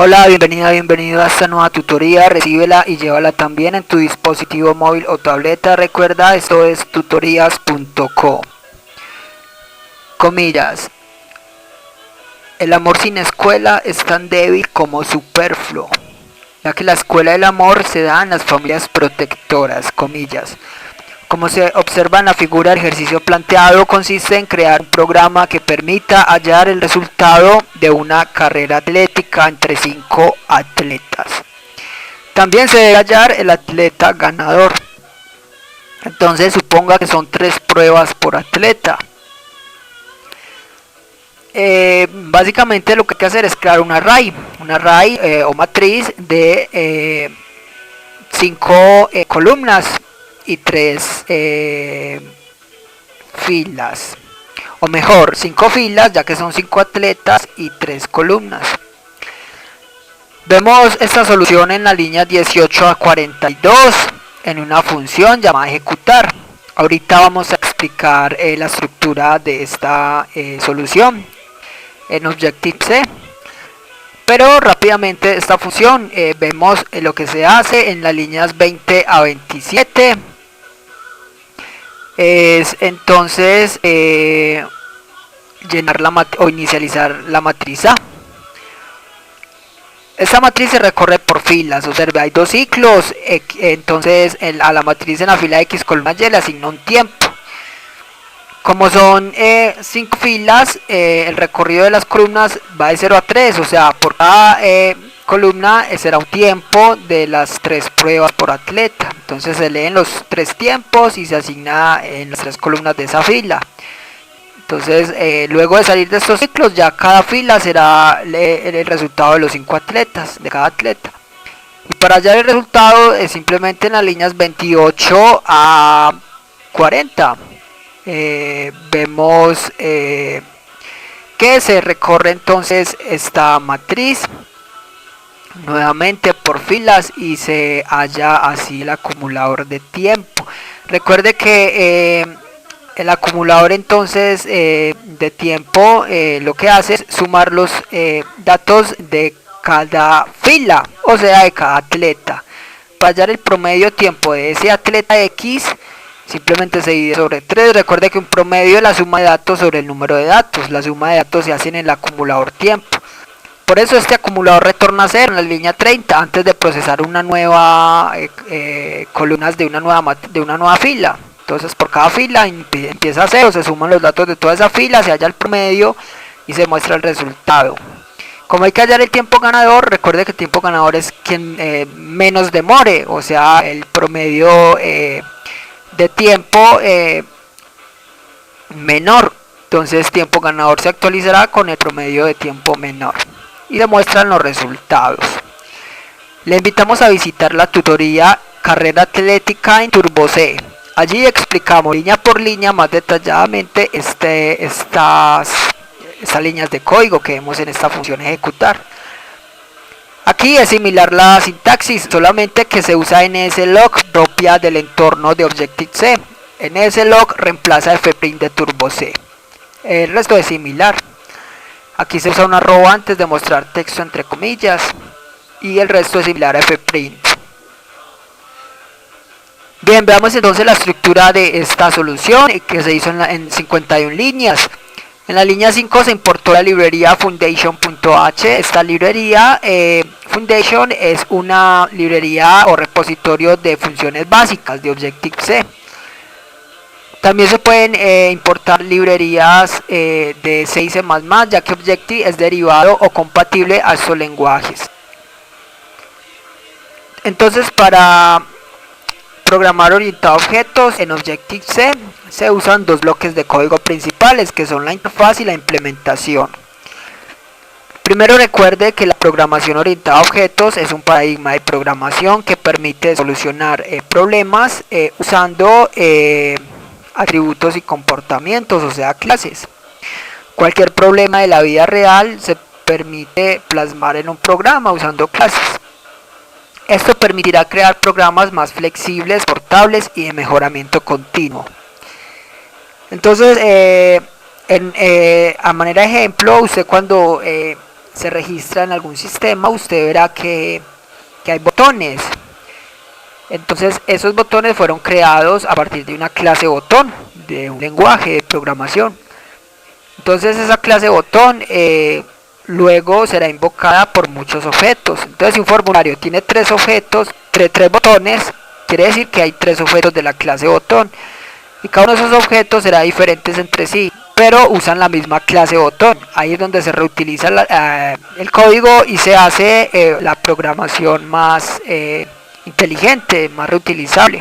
Hola, bienvenido a esta nueva tutoría. Recíbela y llévala también en tu dispositivo móvil o tableta. Recuerda, esto es tutorías.co. Comillas. El amor sin escuela es tan débil como superfluo, ya que la escuela del amor se da en las familias protectoras. Comillas. Como se observa en la figura, el ejercicio planteado consiste en crear un programa que permita hallar el resultado de una carrera atlética entre 5 atletas. También se debe hallar el atleta ganador. Entonces suponga que son 3 pruebas por atleta. Básicamente lo que hay que hacer es crear un array o matriz de 5 columnas y 3 filas, o mejor 5 filas, ya que son 5 atletas y 3 columnas. Vemos esta solución en la línea 18 a 42 en una función llamada ejecutar. Ahorita vamos a explicar la estructura de esta solución en Objective-C. Pero rápidamente esta función vemos lo que se hace en las líneas 20 a 27. Es entonces llenar o inicializar la matriz A. Esta matriz se recorre por filas, observe, hay 2 ciclos, entonces a la matriz en la fila X columna Y le asigna un tiempo. Como son 5 filas, el recorrido de las columnas va de 0 a 3, o sea, por cada columna será un tiempo de las 3 pruebas por atleta. Entonces se leen los 3 tiempos y se asigna en las 3 columnas de esa fila. Entonces luego de salir de estos ciclos, ya cada fila será el resultado de los 5 atletas, de cada atleta. Y para hallar el resultado es simplemente en las líneas 28 a 40. Vemos que se recorre entonces esta matriz nuevamente por filas y se halla así el acumulador de tiempo. Recuerde que el acumulador entonces de tiempo lo que hace es sumar los datos de cada fila, o sea de cada atleta. Para hallar el promedio tiempo de ese atleta X, simplemente se divide sobre 3. Recuerde que un promedio es la suma de datos sobre el número de datos. La suma de datos se hace en el acumulador tiempo. Por eso este acumulador retorna a 0 en la línea 30 antes de procesar una nueva columnas de una nueva fila. Entonces por cada fila empieza a 0, se suman los datos de toda esa fila, se halla el promedio y se muestra el resultado. Como hay que hallar el tiempo ganador, recuerde que el tiempo ganador es quien menos demore, o sea el promedio de tiempo menor. Entonces tiempo ganador se actualizará con el promedio de tiempo menor y demuestran los resultados. Le invitamos a visitar la tutoría Carrera Atlética en Turbo-C. Allí explicamos línea por línea más detalladamente estas líneas de código que vemos en esta función ejecutar. Aquí es similar la sintaxis, solamente que se usa NSLog propia del entorno de Objective-C. NSLog reemplaza fprint de Turbo-C. El resto es similar. Aquí se usa una arroba antes de mostrar texto entre comillas y el resto es similar a fprint. Bien, veamos entonces la estructura de esta solución que se hizo en 51 líneas. En la línea 5 se importó la librería foundation.h. Esta librería Foundation es una librería o repositorio de funciones básicas de Objective-C. También se pueden importar librerías de C y C++, ya que Objective es derivado o compatible a estos lenguajes. Entonces, para programar orientado a objetos en Objective-C se usan 2 bloques de código principales, que son la interfaz y la implementación. Primero, recuerde que la programación orientada a objetos es un paradigma de programación que permite solucionar problemas usando atributos y comportamientos, o sea clases. Cualquier problema de la vida real se permite plasmar en un programa usando clases. Esto permitirá crear programas más flexibles, portables y de mejoramiento continuo. Entonces, a manera de ejemplo, usted cuando se registra en algún sistema, usted verá que hay botones. Entonces esos botones fueron creados a partir de una clase botón, de un lenguaje de programación. Entonces esa clase botón luego será invocada por muchos objetos. Entonces si un formulario tiene tres objetos, tres botones, quiere decir que hay tres objetos de la clase botón. Y cada uno de esos objetos será diferentes entre sí, pero usan la misma clase botón. Ahí es donde se reutiliza el código y se hace la programación más inteligente, más reutilizable.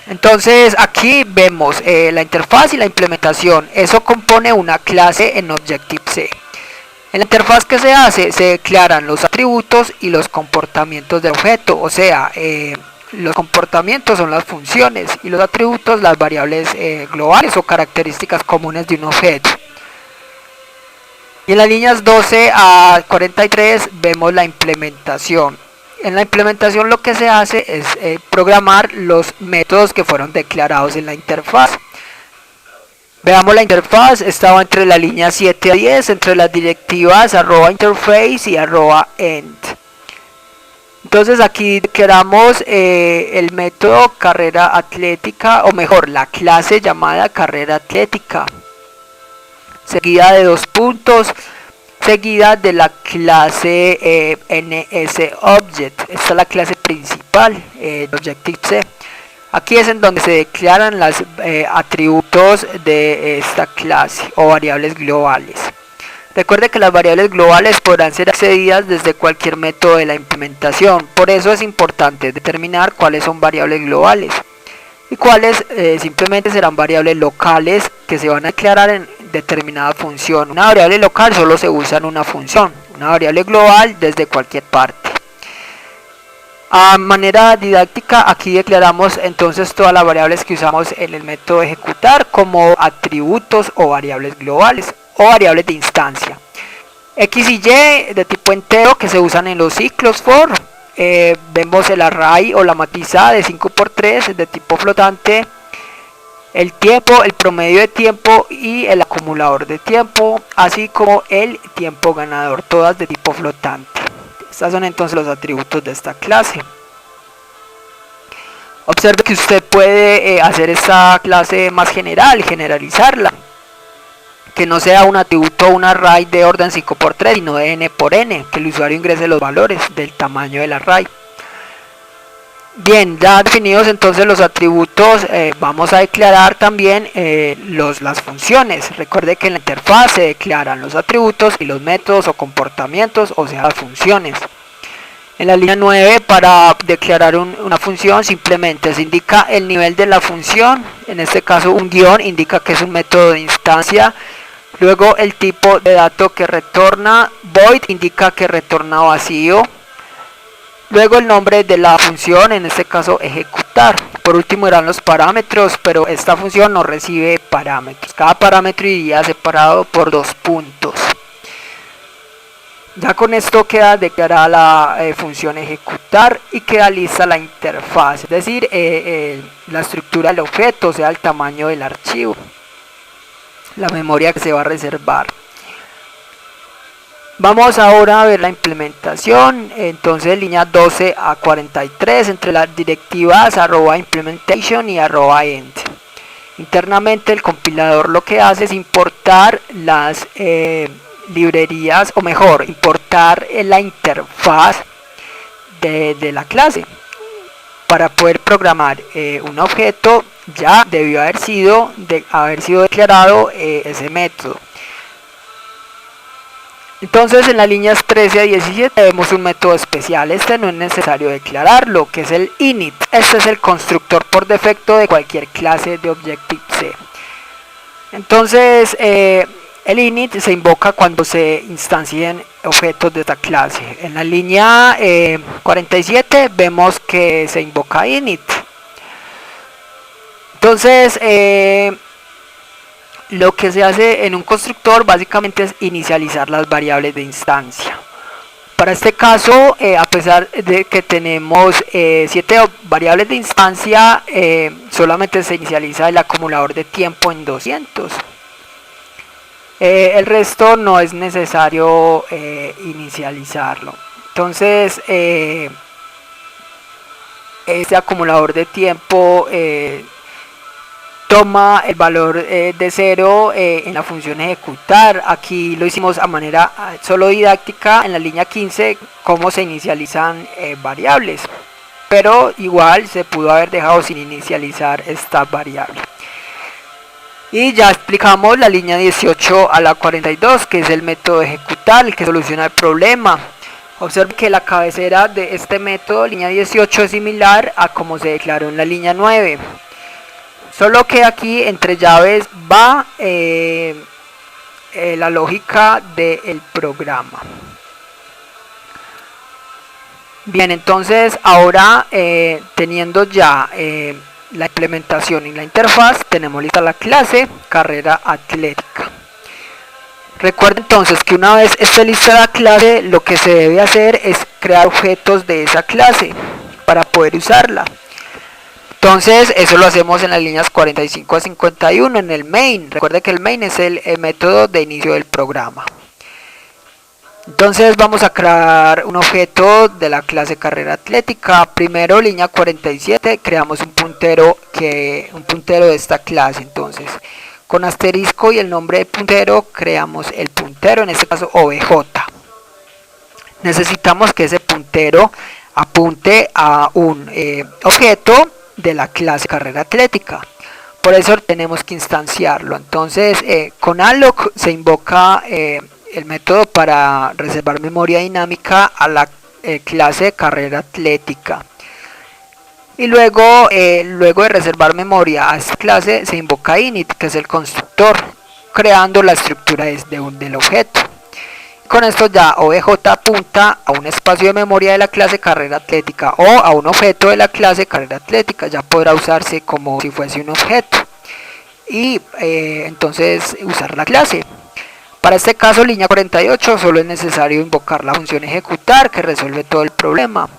Entonces aquí vemos la interfaz y la implementación. Eso compone una clase en Objective-C. En la interfaz que se hace, se declaran los atributos y los comportamientos del objeto. O sea, los comportamientos son las funciones y los atributos las variables globales o características comunes de un objeto. Y en las líneas 12 a 43 vemos la implementación. En la implementación lo que se hace es programar los métodos que fueron declarados en la interfaz. Veamos la interfaz, estaba entre la línea 7 a 10, entre las directivas @interface y @end. Entonces aquí declaramos el método carrera atlética, o mejor, la clase llamada carrera atlética, seguida de dos puntos, seguida de la clase NSObject. Esta es la clase principal de Objective-C. Aquí es en donde se declaran los atributos de esta clase o variables globales. Recuerde que las variables globales podrán ser accedidas desde cualquier método de la implementación. Por eso es importante determinar cuáles son variables globales y cuáles simplemente serán variables locales que se van a declarar en determinada función. Una variable local solo se usa en una función, una variable global desde cualquier parte. A manera didáctica, aquí declaramos entonces todas las variables que usamos en el método ejecutar como atributos o variables globales o variables de instancia. X y Y de tipo entero que se usan en los ciclos for. Vemos el array o la matizada de 5×3 de tipo flotante. El tiempo, el promedio de tiempo y el acumulador de tiempo, así como el tiempo ganador, todas de tipo flotante. Estos son entonces los atributos de esta clase. Observe que usted puede hacer esta clase más general, generalizarla. Que no sea un atributo o un array de orden 5×3, sino de n por n, que el usuario ingrese los valores del tamaño del array. Bien, ya definidos entonces los atributos, vamos a declarar también las funciones. Recuerde que en la interfaz se declaran los atributos y los métodos o comportamientos, o sea, las funciones. En la línea 9, para declarar una función, simplemente se indica el nivel de la función. En este caso, un guión indica que es un método de instancia. Luego, el tipo de dato que retorna, void, indica que retorna vacío. Luego el nombre de la función, en este caso ejecutar. Por último irán los parámetros, pero esta función no recibe parámetros. Cada parámetro iría separado por dos puntos. Ya con esto queda declarada la función ejecutar y queda lista la interfaz, es decir, la estructura del objeto, o sea, el tamaño del archivo, la memoria que se va a reservar. Vamos ahora a ver la implementación. Entonces línea 12 a 43 entre las directivas @implementation y @end. Internamente el compilador lo que hace es importar las librerías, o mejor, importar la interfaz de la clase. Para poder programar un objeto ya debió haber sido declarado ese método. Entonces en las líneas 13 a 17 vemos un método especial. Este no es necesario declararlo, que es el init. Este es el constructor por defecto de cualquier clase de Objective-C. Entonces el init se invoca cuando se instancien objetos de esta clase. En la línea 47 vemos que se invoca init. Entonces lo que se hace en un constructor básicamente es inicializar las variables de instancia. Para este caso, a pesar de que tenemos 7 variables de instancia, solamente se inicializa el acumulador de tiempo en 200. El resto no es necesario inicializarlo. Entonces este acumulador de tiempo toma el valor de 0 en la función ejecutar. Aquí lo hicimos a manera solo didáctica en la línea 15 cómo se inicializan variables, pero igual se pudo haber dejado sin inicializar esta variable. Y ya explicamos la línea 18 a la 42, que es el método de ejecutar, el que soluciona el problema. Observe que la cabecera de este método, línea 18, es similar a como se declaró en la línea 9. Solo que aquí entre llaves va la lógica del programa. Bien, entonces ahora teniendo ya la implementación y la interfaz, tenemos lista la clase carrera atlética. Recuerden entonces que una vez esté lista la clase, lo que se debe hacer es crear objetos de esa clase para poder usarla. Entonces eso lo hacemos en las líneas 45 a 51 en el main. Recuerde que el main es el método de inicio del programa. Entonces vamos a crear un objeto de la clase carrera atlética. Primero, línea 47, creamos un puntero de esta clase. Entonces con asterisco y el nombre del puntero creamos el puntero, en este caso OBJ. Necesitamos que ese puntero apunte a un objeto de la clase carrera atlética. Por eso tenemos que instanciarlo. Entonces con alloc se invoca el método para reservar memoria dinámica a la clase carrera atlética. Y luego de reservar memoria a esta clase se invoca init, que es el constructor, creando la estructura del objeto. Con esto ya OBJ apunta a un espacio de memoria de la clase carrera atlética o a un objeto de la clase carrera atlética. Ya podrá usarse como si fuese un objeto y entonces usar la clase. Para este caso, línea 48, solo es necesario invocar la función ejecutar, que resuelve todo el problema.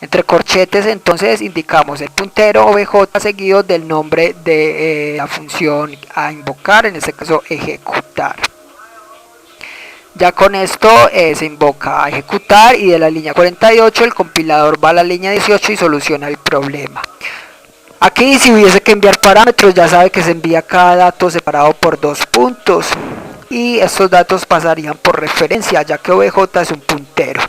Entre corchetes entonces indicamos el puntero OBJ seguido del nombre de la función a invocar, en este caso ejecutar. Ya con esto se invoca a ejecutar y de la línea 48 el compilador va a la línea 18 y soluciona el problema. Aquí si hubiese que enviar parámetros, ya sabe que se envía cada dato separado por 2 puntos y estos datos pasarían por referencia, ya que OBJ es un puntero.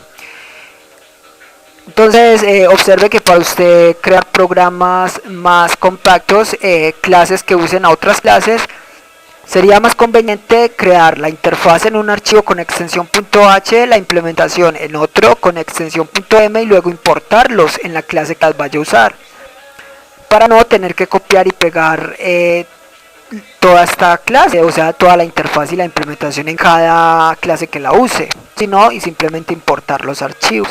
Entonces observe que para usted crear programas más compactos, clases que usen a otras clases, sería más conveniente crear la interfaz en un archivo con extensión .h, la implementación en otro con extensión .m y luego importarlos en la clase que las vaya a usar, para no tener que copiar y pegar toda esta clase, o sea, toda la interfaz y la implementación en cada clase que la use, sino y simplemente importar los archivos.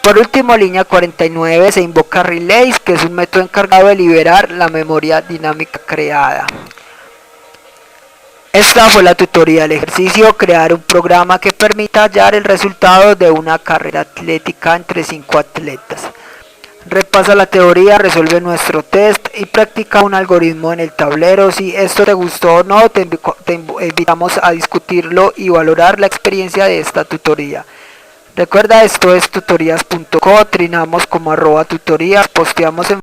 Por último, línea 49, se invoca relays, que es un método encargado de liberar la memoria dinámica creada. Esta fue la tutoría del ejercicio, crear un programa que permita hallar el resultado de una carrera atlética entre 5 atletas. Repasa la teoría, resuelve nuestro test y practica un algoritmo en el tablero. Si esto te gustó o no, te invitamos a discutirlo y valorar la experiencia de esta tutoría. Recuerda, esto es tutorías.co, trinamos como @tutorías, posteamos en